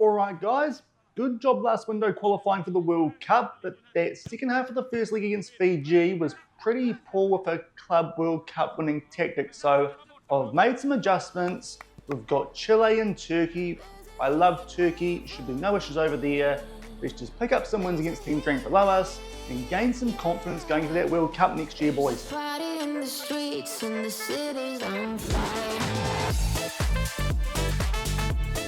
Alright guys, good job last window qualifying for the World Cup, but that second half of the first leg against Fiji was pretty poor with a Club World Cup winning tactic, so I've made some adjustments. We've got Chile and Turkey. I love Turkey, should be no issues over there. Let's just pick up some wins against teams ranked below us and gain some confidence going to that World Cup next year, boys.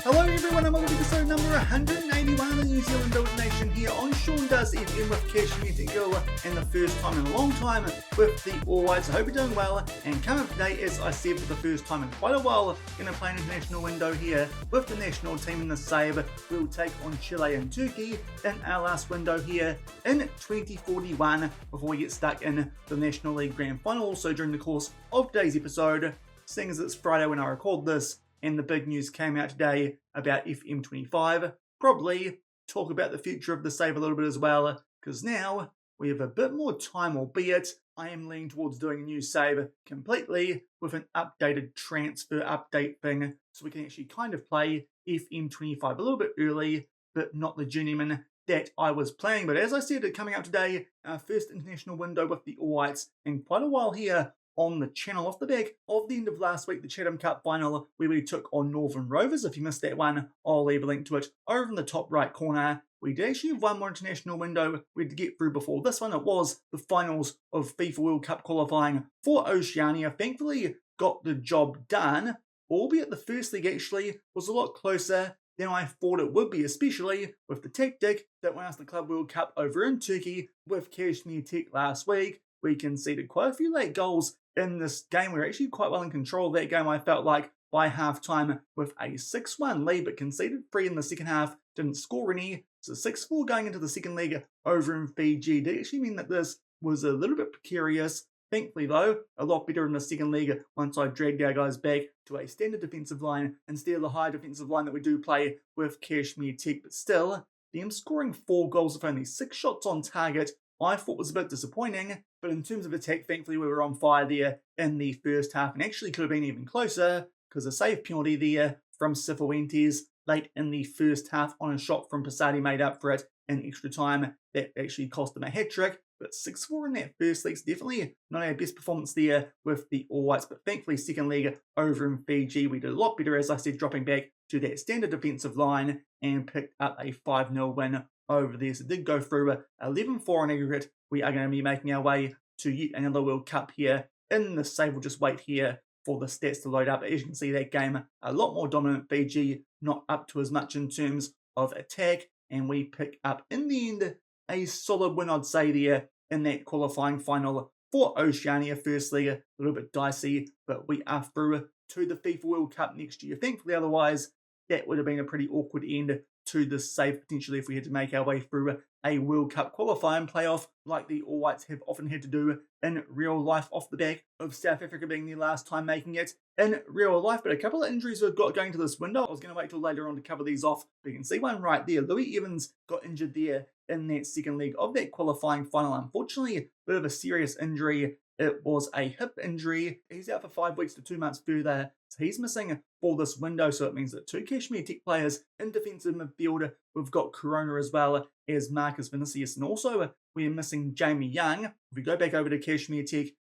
Hello everyone, and welcome to episode number 181 of the New Zealand Build Nation here on Shaun Does FM with Cashmere and the first time in a long time with the All Whites. I hope you're doing well, and coming up today, as I said for the first time in quite a while, going to play an international window here with the national team in the save. We'll take on Chile and Turkey in our last window here in 2041 before we get stuck in the National League Grand Final. Also during the course of today's episode, seeing as it's Friday when I record this, and the big news came out today about FM25. Probably talk about the future of the save a little bit as well, because now we have a bit more time, albeit I am leaning towards doing a new save completely with an updated transfer update thing, so we can actually kind of play FM25 a little bit early, but not the journeyman that I was playing. But as I said, coming out today, our first international window with the All Whites in quite a while here on the channel, off the back of the end of last week, the Chatham Cup final, where we took on Northern Rovers. If you missed that one, I'll leave a link to it over in the top right corner. We did actually have one more international window we had to get through before this one. It was the finals of FIFA World Cup qualifying for Oceania. Thankfully, got the job done, albeit the first league actually was a lot closer than I thought it would be, especially with the tactic that won us the Club World Cup over in Turkey with Cashmere last week. We conceded quite a few late goals in this game. We were actually quite well in control of that game, I felt like, by half-time with a 6-1 lead, but conceded 3 in the second half, didn't score any. So 6-4 going into the second leg over in Fiji did actually mean that this was a little bit precarious. Thankfully, though, a lot better in the second leg once I dragged our guys back to a standard defensive line instead of the high defensive line that we do play with Cashmere. But still, them scoring 4 goals with only 6 shots on target, I thought was a bit disappointing, but in terms of attack, thankfully we were on fire there in the first half, and actually could have been even closer, because a save penalty there from Cifuentes late in the first half on a shot from Passati made up for it in extra time. That actually cost them a hat-trick, but 6-4 in that first leg's definitely not our best performance there with the All Whites, but thankfully second leg over in Fiji, we did a lot better, as I said, dropping back to that standard defensive line and picked up a 5-0 win over there. So it did go through 11-4 in aggregate. We are going to be making our way to yet another World Cup here in the save. We'll just wait here for the stats to load up. As you can see, that game a lot more dominant. Fiji not up to as much in terms of attack, and we pick up in the end a solid win, I'd say, there in that qualifying final for Oceania. Firstly, a little bit dicey, but we are through to the FIFA World Cup next year. Thankfully, otherwise that would have been a pretty awkward end to the save potentially if we had to make our way through a World Cup qualifying playoff like the All Whites have often had to do in real life, off the back of South Africa being the last time making it in real life. But a couple of injuries we've got going to this window. I was going to wait till later on to cover these off, but you can see one right there. Louis Evans got injured there in that second leg of that qualifying final. Unfortunately, a bit of a serious injury. It was a hip injury. He's out for 5 weeks to 2 months further. So he's missing for this window. So it means that 2 Cashmere players in defensive midfield. We've got Corona as well as Marcus Vinicius. And also we are missing Jamie Young. If we go back over to Cashmere,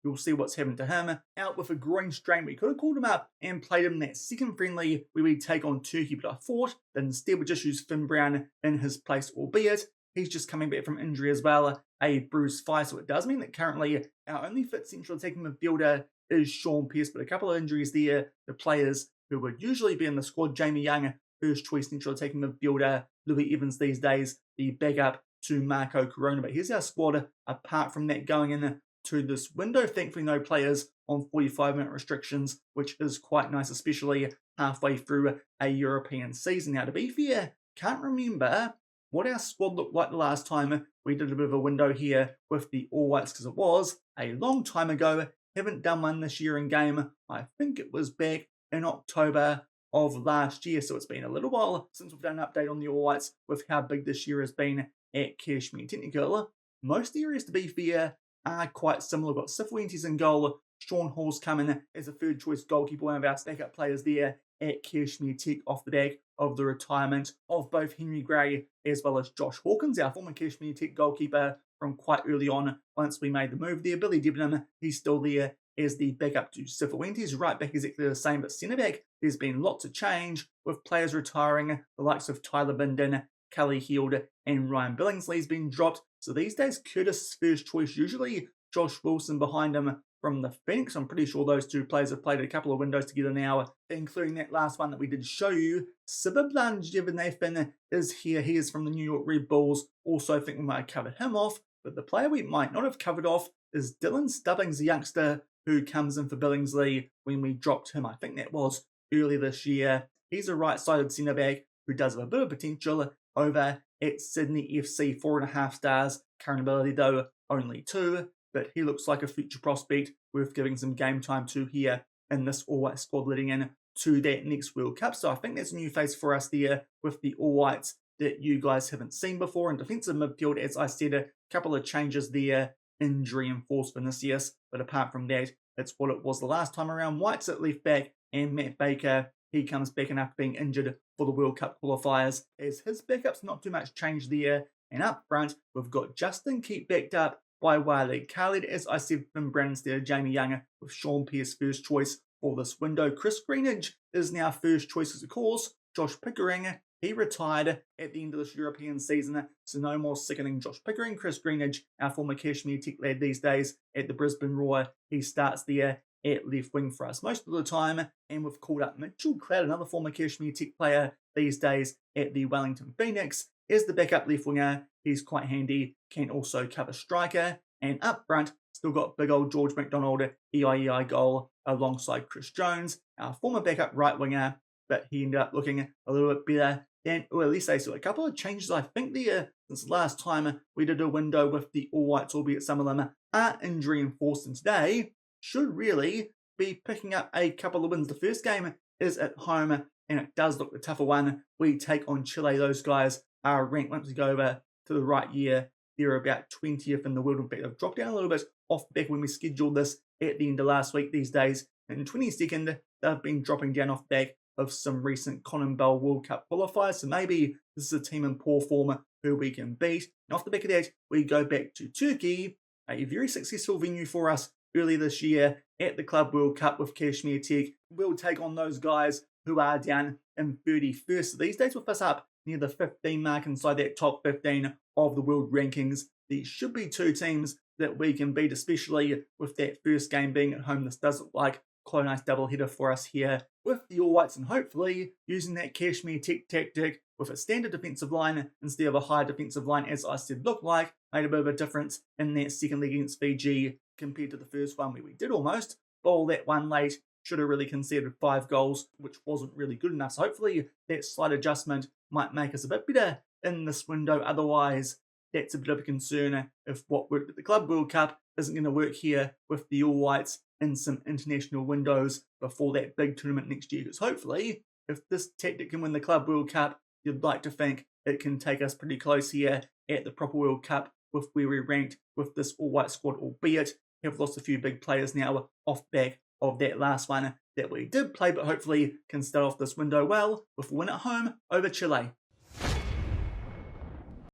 you'll see what's happened to him. Out with a groin strain. We could have called him up and played him in that second friendly where we take on Turkey. But I thought that instead we just use Finn Brown in his place, albeit he's just coming back from injury as well, a bruised thigh. So it does mean that currently our only fit central attacking midfielder is Shaun, but a couple of injuries there. The players who would usually be in the squad, Jamie Young, first choice central attacking midfielder, Louis Evans these days, the backup to Marco Corona. But here's our squad apart from that going in to this window. Thankfully no players on 45-minute restrictions, which is quite nice, especially halfway through a European season. Now, to be fair, can't remember what our squad looked like the last time we did a bit of a window here with the All Whites, because it was a long time ago. Haven't done one this year in game. I think it was back in October of last year, so it's been a little while since we've done an update on the All Whites with how big this year has been at Cashmere. Most areas, to be fair, are quite similar. We've got Cifuentes in goal, Shaun Hall's coming as a third choice goalkeeper, one of our backup players there, at Cashmere Tech off the back of the retirement of both Henry Gray as well as Josh Hawkins, our former Cashmere Tech goalkeeper from quite early on once we made the move there. Billy Debenham, he's still there as the backup to Cifuentes. Right back exactly the same, but centre back, there's been lots of change with players retiring. The likes of Tyler Binden, Kelly Heald and Ryan Billingsley's been dropped. So these days, Curtis' first choice, usually Josh Wilson behind him from the Phoenix. I'm pretty sure those two players have played a couple of windows together now, including that last one that we did show you. Sibiblan Jevanathan is here. He is from the New York Red Bulls. Also, I think we might have covered him off, but the player we might not have covered off is Dylan Stubbings, the youngster who comes in for Billingsley when we dropped him. I think that was early this year. He's a right-sided centre-back who does have a bit of potential over at Sydney FC, 4.5 stars. Current ability, though, only 2. But he looks like a future prospect worth giving some game time to here in this All White squad leading in to that next World Cup. So I think that's a new face for us there with the All Whites that you guys haven't seen before. In defensive midfield, as I said, a couple of changes there. Injury enforced Vinicius, but apart from that, it's what it was the last time around. White's at left back and Matt Baker, he comes back after being injured for the World Cup qualifiers. As his backup's not too much change there. And up front, we've got Justin Keat backed up by Wiley Khaled. As I said, Finn Brown instead of Jamie Young with Shaun Pearce first choice for this window. Chris Greenidge is now first choice as a course. Josh Pickering, he retired at the end of this European season, so no more sickening Josh Pickering. Chris Greenidge, our former Cashmere Tech lad these days at the Brisbane Roar, he starts there at left wing for us most of the time. And we've called up Mitchell Cloud, another former Cashmere Tech player these days at the Wellington Phoenix, as the backup left winger. He's quite handy, can also cover striker. And up front, still got big old George McDonald, EIEI goal, alongside Chris Jones, our former backup right winger, but he ended up looking a little bit better than Ulysses. So a couple of changes, I think, there since last time we did a window with the All Whites, albeit some of them are injury enforced, and today should really be picking up a couple of wins. The first game is at home, and it does look the tougher one. We take on Chile. Those guys are ranked, once we go over to the right year, they're about 20th in the world. In fact, they've dropped down a little bit off back when we scheduled this at the end of last week. These days, in 22nd, they've been dropping down off back of some recent Conan Bell World Cup qualifiers. So maybe this is a team in poor form who we can beat. And off the back of that, we go back to Turkey, a very successful venue for us earlier this year at the Club World Cup with Cashmere Tech. We'll take on those guys who are down in 31st. So these days with us up near the 15 mark inside that top 15 of the world rankings. These should be two teams that we can beat, especially with that first game being at home. This does look like quite a nice doubleheader for us here with the All Whites, and hopefully using that Cashmere Tech tactic with a standard defensive line instead of a high defensive line, as I said, looked like made a bit of a difference in that second leg against Fiji compared to the first one where we did almost bowl that one late. Should have really conceded 5 goals, which wasn't really good enough. So hopefully that slight adjustment might make us a bit better in this window. Otherwise, that's a bit of a concern if what worked at the Club World Cup isn't going to work here with the All Whites in some international windows before that big tournament next year. Because hopefully, if this tactic can win the Club World Cup, you'd like to think it can take us pretty close here at the proper World Cup with where we're ranked with this All White squad, albeit have lost a few big players now off back of that last one that we did play, but hopefully can start off this window well with a win at home over Chile.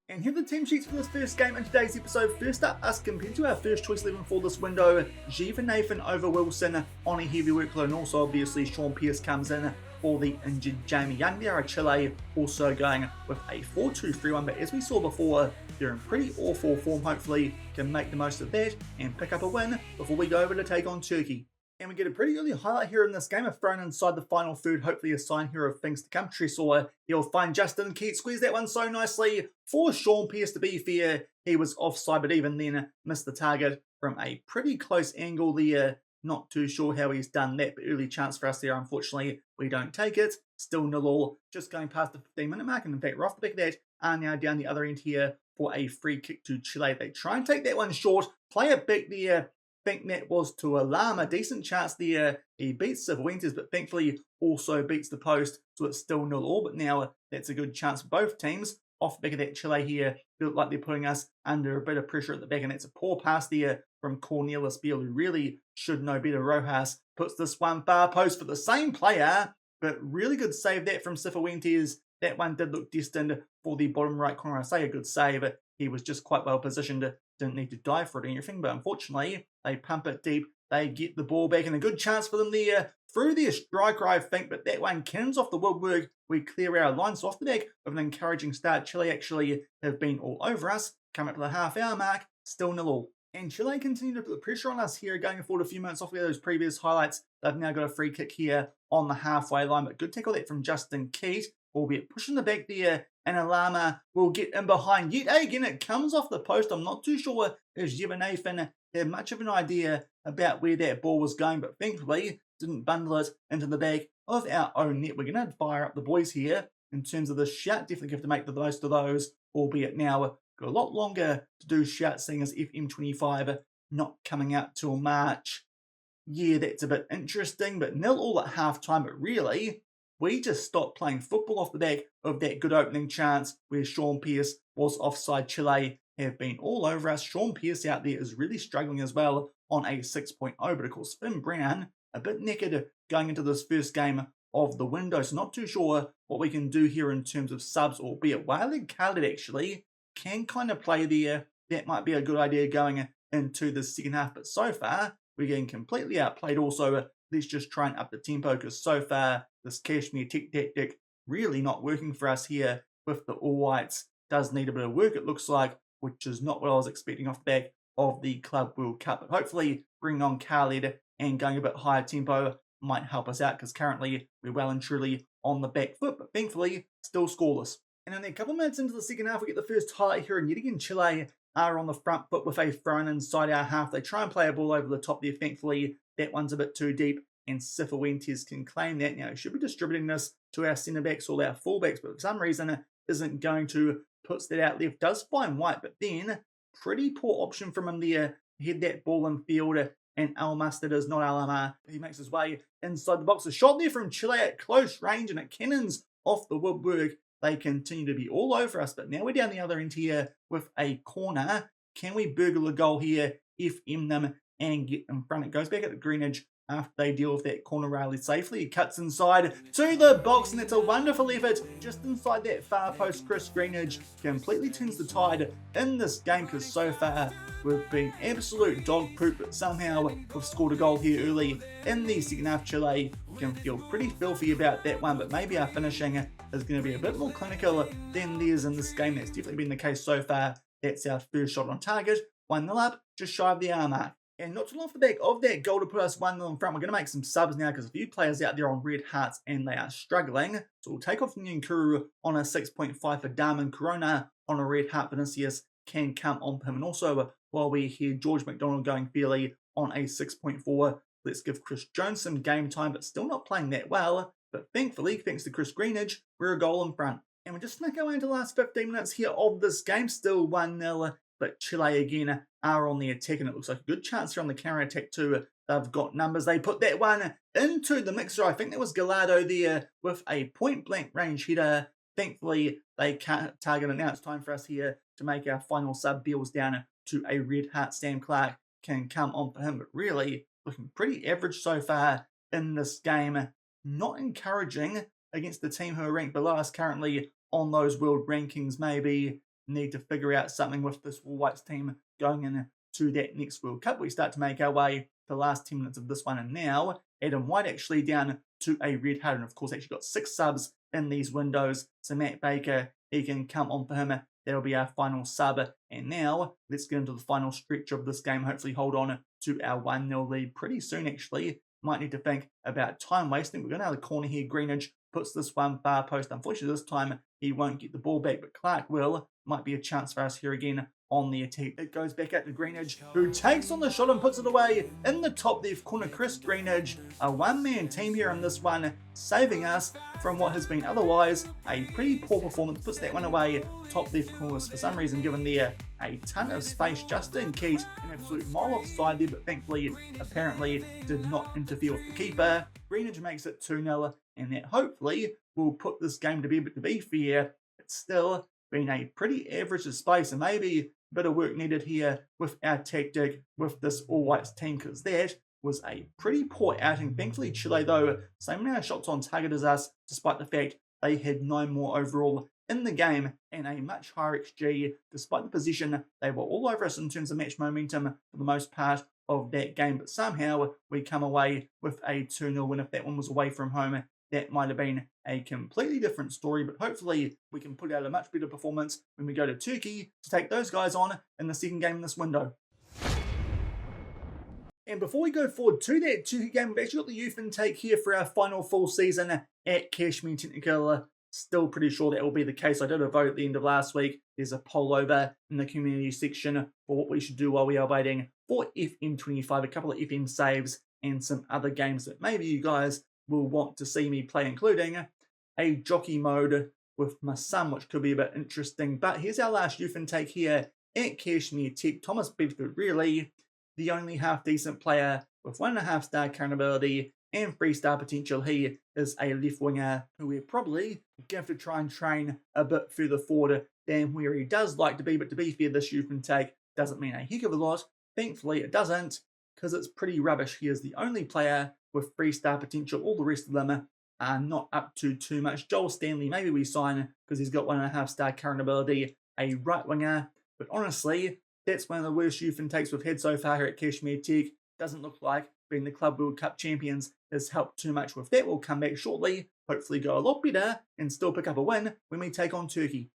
And here are the team sheets for this first game in today's episode. First up, us compared to our first choice 11 for this window, Jevanathan over Wilson on a heavy workload, and also obviously Shaun Pearce comes in for the injured Jamie Young. There are Chile also going with a 4-2-3-1, but as we saw before, they're in pretty awful form. Hopefully can make the most of that and pick up a win before we go over to take on Turkey. And we get a pretty early highlight here in this game of thrown inside the final third, hopefully a sign here of things to come. Tresor, he'll find Justin Keat, squeeze that one so nicely for Shaun Pearce. To be fair, he was offside, but even then missed the target from a pretty close angle there. Not too sure how he's done that, but early chance for us there. Unfortunately, we don't take it. Still 0-0, just going past the 15-minute mark. And in fact, we're off the back of that, are now down the other end here for a free kick to Chile. They try and take that one short, play it back there. Think that was to Alarm, a decent chance there. He beats Cifuentes, but thankfully also beats the post, so it's still 0-0. But now that's a good chance for both teams. Off the back of that, Chile here feel like they're putting us under a bit of pressure at the back, and that's a poor pass there from Cornelis Beale, who really should know better. Rojas puts this one far post for the same player. but really good save that from Cifuentes. That one did look destined for the bottom right corner. I say a good save. He was just quite well positioned, didn't need to dive for it or anything, but unfortunately, they pump it deep. They get the ball back, and a good chance for them there through their striker, I think, but that one cannons off the woodwork. We clear our lines off the back of an encouraging start. Chile actually have been all over us. Come up to the half-hour mark, still 0-0. And Chile continue to put the pressure on us here, going forward a few minutes off of those previous highlights. They've now got a free kick here on the halfway line, but good tackle that from Justin Keat, albeit pushing the back there, and Alama will get in behind. Yet again, it comes off the post. I'm not too sure if Nathan had much of an idea about where that ball was going, but thankfully didn't bundle it into the back of our own net. We're going to fire up the boys here in terms of the shout. Definitely have to make the most of those, albeit now got a lot longer to do shout, seeing as FM25 not coming out till March. Yeah, that's a bit interesting, but 0-0 at half-time, but really, we just stopped playing football off the back of that good opening chance where Shaun Pearce was offside. Chile have been all over us. Shaun Pearce out there is really struggling as well on a 6.0, but of course Finn Brown a bit naked going into this first game of the window, so not too sure what we can do here in terms of subs, albeit Wiley Khaled actually can kind of play there. That might be a good idea going into the second half, but so far we're getting completely outplayed. Also, let's just try and up the tempo, because so far this Cashmere tactic really not working for us here with the All Whites. Does need a bit of work, it looks like, which is not what I was expecting off the back of the Club World Cup. But hopefully bringing on Khaled and going a bit higher tempo might help us out, because currently we're well and truly on the back foot, but thankfully still scoreless. And then a couple of minutes into the second half, we get the first highlight here, and yet again Chile are on the front foot with a throw-in inside our half. They try and play a ball over the top there. Thankfully, that one's a bit too deep, and Cifuentes can claim that. Now, he should be distributing this to our centre-backs or our full-backs, but for some reason, isn't going to. Puts that out left. Does find White, but then pretty poor option from him there. Head that ball in field, and Al Mustard is not Alama. He makes his way inside the box. A shot there from Chile at close range, and it cannons off the woodwork. They continue to be all over us, but now we're down the other end here with a corner. Can we burgle a goal here, FM them, and get in front? It goes back at the greenage after they deal with that corner rally safely. He cuts inside to the box, and it's a wonderful effort just inside that far post. Chris Greenidge completely turns the tide in this game, because so far we've been absolute dog poop, but somehow we've scored a goal here early in the second half. Chile can feel pretty filthy about that one, but maybe our finishing is going to be a bit more clinical than theirs in this game. That's definitely been the case so far. That's our first shot on target. 1-0 up, just shy of the hour mark. And not too long off the back of that goal to put us 1-0 in front, we're going to make some subs now, because a few players out there on red hearts and they are struggling. So we'll take off Nyankuru on a 6.5 for Darman. Corona on a red heart. Vinicius can come on him. And also, while we hear George McDonald going fairly on a 6.4, let's give Chris Jones some game time, but still not playing that well. But thankfully, thanks to Chris Greenidge, we're a goal in front. And we're just snuck our way into the last 15 minutes here of this game, still 1-0. But Chile again are on the attack, and it looks like a good chance here on the counter-attack too. They've got numbers. They put that one into the mixer. I think that was Gallardo there with a point-blank range header. Thankfully, they can't target it now. It's time for us here to make our final sub. Beals down to a red heart. Sam Clark can come on for him, but really looking pretty average so far in this game. Not encouraging against the team who are ranked below us currently on those world rankings. Maybe need to figure out something with this All Whites team going into that next World Cup. We start to make our way to the last 10 minutes of this one, and now Adam White actually down to a red heart, and of course actually got 6 subs in these windows. So Matt Baker, he can come on for him. That'll be our final sub. And now let's get into the final stretch of this game. Hopefully hold on to our 1-0 lead pretty soon actually. Might need to think about time wasting. We're going to have the corner here. Greenidge puts this one far post. Unfortunately, this time he won't get the ball back, but Clark will. Might be a chance for us here again on the attack. It goes back out to Greenidge, who takes on the shot and puts it away in the top left corner. Chris Greenidge, a one-man team here in this one, saving us from what has been otherwise a pretty poor performance. Puts that one away top left corner. For some reason, given there a ton of space. Justin Keat, an absolute mile offside there, but thankfully, apparently, did not interfere with the keeper. Greenidge makes it 2-0, and that hopefully will put this game to bed. But to be fair, it's still been a pretty average space, and maybe a bit of work needed here with our tactic with this All Whites team, because that was a pretty poor outing. Thankfully, Chile, though, same amount of shots on target as us, despite the fact they had 9 more overall in the game and a much higher XG. Despite the position, they were all over us in terms of match momentum for the most part of that game, but somehow we come away with a 2-0 win. If that one was away from home, that might have been a completely different story, but hopefully we can put out a much better performance when we go to Turkey to take those guys on in the second game in this window. And before we go forward to that Turkey game, we've actually got the youth intake here for our final full season at Cashmere Technical. Still pretty sure that will be the case. I did a vote at the end of last week. There's a poll over in the community section for what we should do while we are waiting for FM24, a couple of FM saves and some other games that maybe you guys will want to see me play, including a jockey mode with my son, which could be a bit interesting. But here's our last youth intake here at Cashmere Tech. Thomas Bedford, really the only half-decent player with 1.5-star current ability and 3-star potential. He is a left winger who we're probably going to try and train a bit further forward than where he does like to be. But to be fair, this youth intake doesn't mean a heck of a lot. Thankfully, it doesn't, because it's pretty rubbish. He is the only player with 3-star potential. All the rest of them are not up to too much. Joel Stanley, maybe we sign because he's got 1.5-star current ability, a right winger. But honestly, that's one of the worst youth intakes we've had so far here at Cashmere Tech. Doesn't look like being the Club World Cup champions has helped too much with that. We'll come back shortly, hopefully go a lot better, and still pick up a win when we take on Turkey.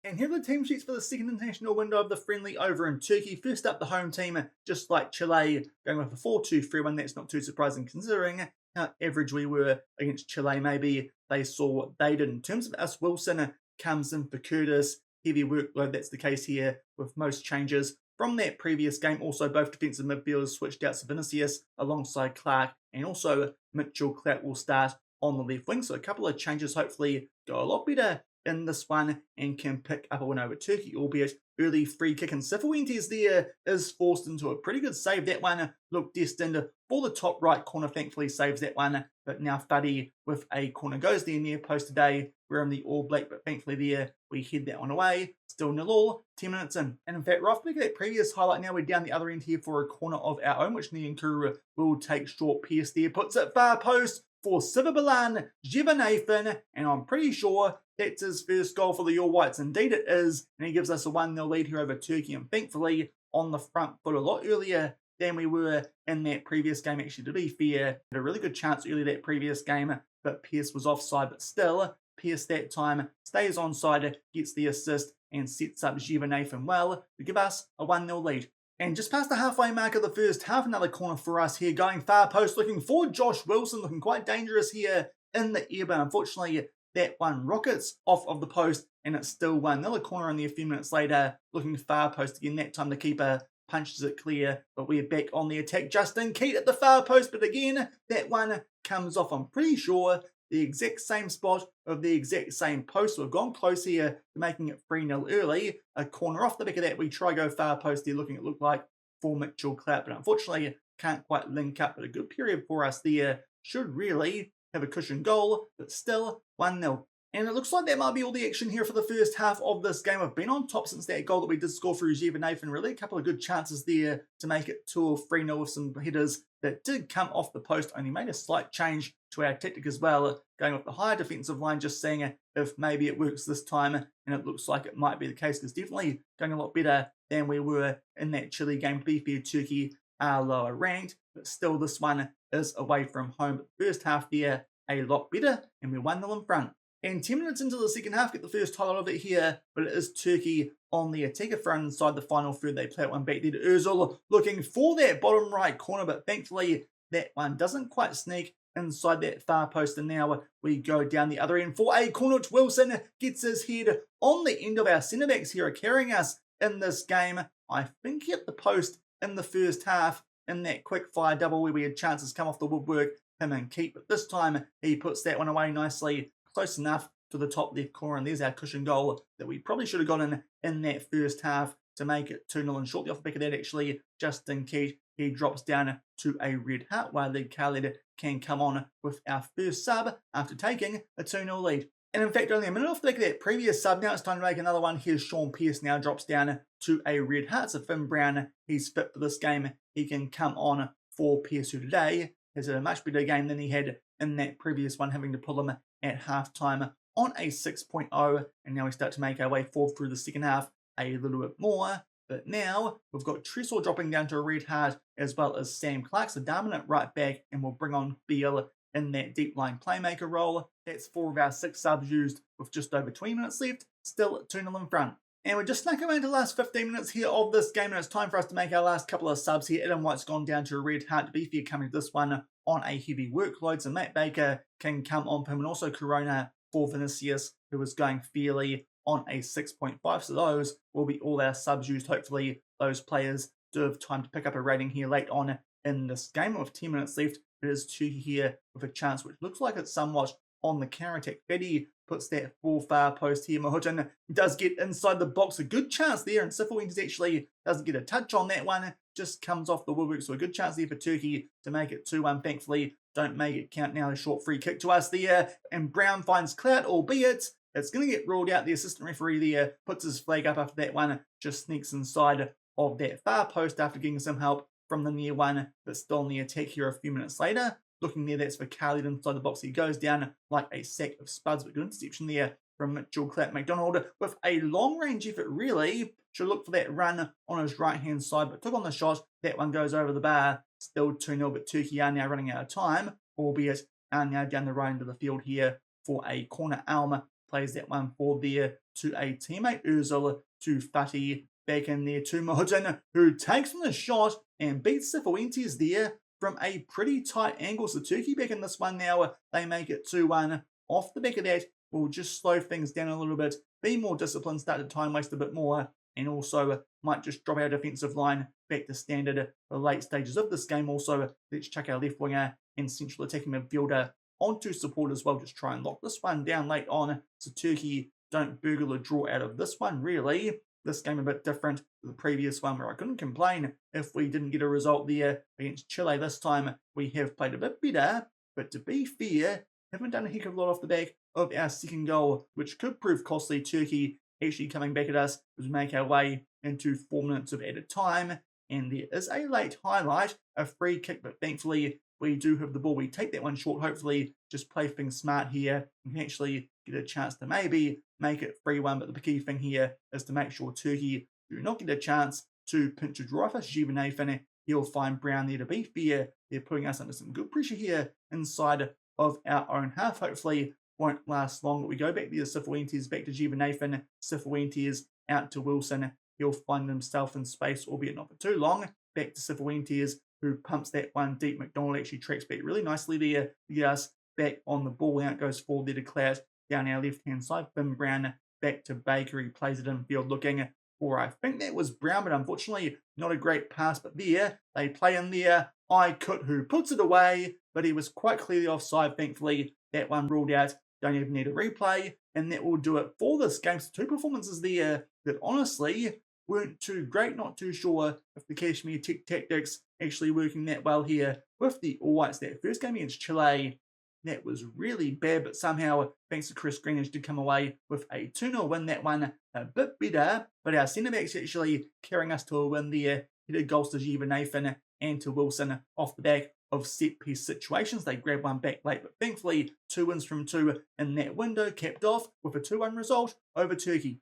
And here are the team sheets for the second international window of the friendly over in Turkey. First up, the home team, just like Chile, going with a 4-2-3-1. That's not too surprising considering how average we were against Chile. Maybe they saw what they did. In terms of us, Wilson comes in for Curtis. Heavy workload, that's the case here with most changes from that previous game. Also, both defensive midfielders switched out. Vinicius alongside Clark, and also Mitchell Clout will start on the left wing. So a couple of changes, hopefully go a lot better in this one and can pick up a win over Turkey, albeit early free kick. And Cifuentes there is forced into a pretty good save. That one looked destined for the top right corner. Thankfully saves that one. But now Fuddy with a corner goes there near post today. We're on the All Black, but thankfully there we head that one away. Still 0-0, 10 minutes in. And in fact, right after that previous highlight, now we're down the other end here for a corner of our own, which Niankuru will take. Short pierce there, puts it far post for Sivabalan Jevanathan, and I'm pretty sure that's his first goal for the All Whites. Indeed it is, and he gives us a 1-0 lead here over Turkey, and thankfully on the front foot a lot earlier than we were in that previous game. Actually, to be fair, had a really good chance earlier that previous game, but Pierce was offside. But still, Pierce that time stays onside, gets the assist, and sets up Jevanathan well to give us a 1-0 lead. And just past the halfway mark of the first half, another corner for us here, going far post, looking for Josh Wilson, looking quite dangerous here in the air, but unfortunately that one rockets off of the post, and it's still 1. Another corner in there a few minutes later, looking far post again. That time the keeper punches it clear, but we're back on the attack. Justin Keat at the far post, but again, that one comes off, I'm pretty sure, the exact same spot of the exact same post. We've gone close here to making it 3-0 early. A corner off the back of that. We try go far post there, looking it looked like for Mitchell Clout, but unfortunately can't quite link up. But a good period for us there. Should really have a cushion goal, but still 1-0. And it looks like that might be all the action here for the first half of this game. We've been on top since that goal that we did score through Jevanathan. Really a couple of good chances there to make it 2 or 3-0 with some headers that did come off the post. Only made a slight change to our tactic as well, going with the higher defensive line, just seeing if maybe it works this time. And it looks like it might be the case, because definitely going a lot better than we were in that Chile game. To be fair, Turkey are lower ranked, but still this one is away from home. But the first half there, a lot better, and we're 1-0 in front. And 10 minutes into the second half, get the first highlight of it here, but it is Turkey on the attack. A throw inside the final third. They play it one back there to Özil, looking for that bottom right corner, but thankfully that one doesn't quite sneak inside that far post. And now we go down the other end for a corner, which Wilson gets his head on the end of our centre backs here, are carrying us in this game. I think hit the post in the first half in that quick fire double where we had chances come off the woodwork, him and Keat, but this time he puts that one away nicely. Close enough to the top left corner, and there's our cushion goal that we probably should have gotten in that first half to make it 2-0. And shortly off the back of that, actually, Justin Keat, he drops down to a red heart, while Lee Khaled can come on with our first sub after taking a 2-0 lead. And in fact, only a minute off the back of that previous sub, now it's time to make another one. Here's Shaun Pierce now drops down to a red heart. So Finn Brown, he's fit for this game he can come on for PSU today. Has a much better game than he had in that previous one, having to pull him at halftime on a 6.0, and now we start to make our way forward through the second half a little bit more. But now we've got Tressor dropping down to a red hard, as well as Sam Clark's a dominant right back, and we'll bring on Beal in that deep line playmaker role. That's 4 of our 6 subs used with just over 20 minutes left, still at 2-0 in front. And we're just snuck around to the last 15 minutes here of this game, and it's time for us to make our last couple of subs here. Adam White's gone down to a red hard. To be fair, coming to this one on a heavy workload, so Matt Baker can come on for him, and also Corona for Vinicius, who is going fairly on a 6.5. So those will be all our subs used. Hopefully those players do have time to pick up a rating here late on in this game. With 10 minutes left, it is Turkey here with a chance which looks like it's somewhat on the counter-attack. Fetty puts that full far post here. Mahutin does get inside the box. A good chance there, and Cifuentes actually doesn't get a touch on that one. Just comes off the woodwork, so a good chance there for Turkey to make it 2-1. Thankfully, don't make it count now. A short free kick to us there, and Brown finds clout, albeit it's going to get ruled out. The assistant referee there puts his flag up after that one, just sneaks inside of that far post after getting some help from the near one, but still on the attack here a few minutes later. Looking there, that's for Khalid inside the box. He goes down like a sack of spuds, but good interception there from Mitchell Clapp McDonald with a long-range effort, really. Should look for that run on his right-hand side, but took on the shot. That one goes over the bar. Still 2-0, but Turkey are now running out of time, albeit are now down the right end of the field here for a corner. Alma plays that one forward there to a teammate, Özil, to Fatih. Back in there to Mahutin, who takes from the shot and beats Cifuentes there from a pretty tight angle. So Turkey back in this one now. They make it 2-1. Off the back of that, we'll just slow things down a little bit, be more disciplined, start to time waste a bit more, and also might just drop our defensive line back to standard for late stages of this game. Also, let's chuck our left winger and central attacking midfielder onto support as well. Just try and lock this one down late on, so Turkey don't burgle a draw out of this one, really. This game a bit different to the previous one, where I couldn't complain if we didn't get a result there against Chile. This time we have played a bit better, but to be fair, haven't done a heck of a lot off the back of our second goal, which could prove costly. Turkey actually coming back at us as we make our way into 4 minutes of added time, and there is a late highlight, a free kick, but thankfully we do have the ball. We take that one short, hopefully just play things smart here and can actually get a chance to maybe make it 3-1, but the key thing here is to make sure Turkey do not get a chance to pinch a draw. If it's Nathan, he'll find Brown there. To be fair, they're putting us under some good pressure here inside of our own half. Hopefully won't last long, but we go back there to Cifuentes, back to Nathan. Cifuentes out to Wilson. He'll find himself in space, albeit not for too long. Back to Cifuentes, who pumps that one deep. McDonald actually tracks back really nicely there to get us back on the ball. Out goes forward there to Clout down our left-hand side. Finn Brown back to Baker. He plays it in field looking for, I think that was Brown, but unfortunately not a great pass. But there, they play in there. Aykut, who puts it away, but he was quite clearly offside. Thankfully, that one ruled out. Don't even need a replay. And that will do it for this game. So 2 performances there that honestly weren't too great. Not too sure if the Cashmere tactics actually working that well here with the All Whites. That first game against Chile, that was really bad, but somehow, thanks to Chris Greenidge, did come away with a 2-0 win. That one a bit better, but our centre-backs actually carrying us to a win there. Headed goals to Nathan and to Wilson off the back of set-piece situations. They grabbed one back late, but thankfully 2 wins from 2 in that window, capped off with a 2-1 result over Turkey.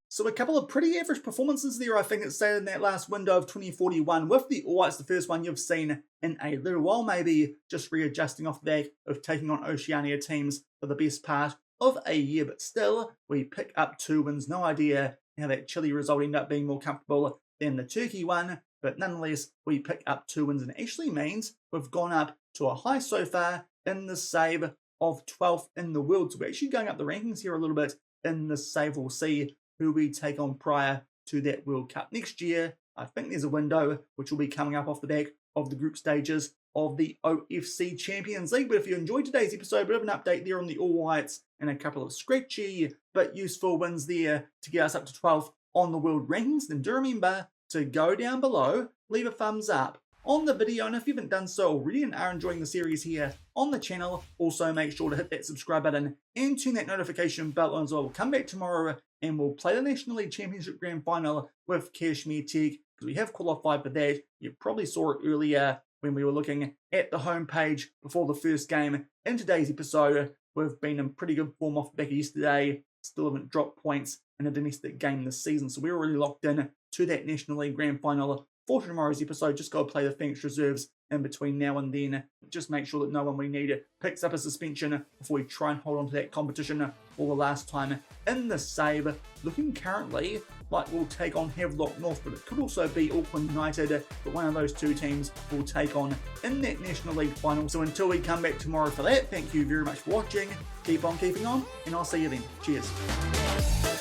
So a couple of pretty average performances there, I think it's said, in that last window of 2041 with the All Whites, the first one you've seen in a little while, maybe just readjusting off the back of taking on Oceania teams for the best part of a year, but still, we pick up 2 wins. No idea how that Chile result ended up being more comfortable than the Turkey one, but nonetheless, we pick up 2 wins, and it actually means we've gone up to a high so far in the save of 12th in the world. So we're actually going up the rankings here a little bit in the save. We'll see who we take on prior to that World Cup next year. I think there's a window which will be coming up off the back of the group stages of the OFC Champions League. But if you enjoyed today's episode, a bit of an update there on the All Whites and a couple of scratchy but useful wins there to get us up to 12th on the world rankings, then do remember to go down below, leave a thumbs up on the video, and if you haven't done so already and are enjoying the series here on the channel, also make sure to hit that subscribe button and turn that notification bell on as well. We'll come back tomorrow and we'll play the National League Championship Grand Final with Cashmere Tech, because because we have qualified for that. You probably saw it earlier when we were looking at the homepage before the first game. In today's episode, we've been in pretty good form off the back of yesterday, still haven't dropped points in a domestic game this season, so we're already locked in to that National League Grand Final. For tomorrow's episode, just got to play the Phoenix reserves in between now and then. Just make sure that no one we need picks up a suspension before we try and hold on to that competition for the last time in the save. Looking currently like we'll take on Havelock North, but it could also be Auckland United, but one of those two teams will take on in that National League final. So until we come back tomorrow for that, thank you very much for watching. Keep on keeping on, and I'll see you then. Cheers.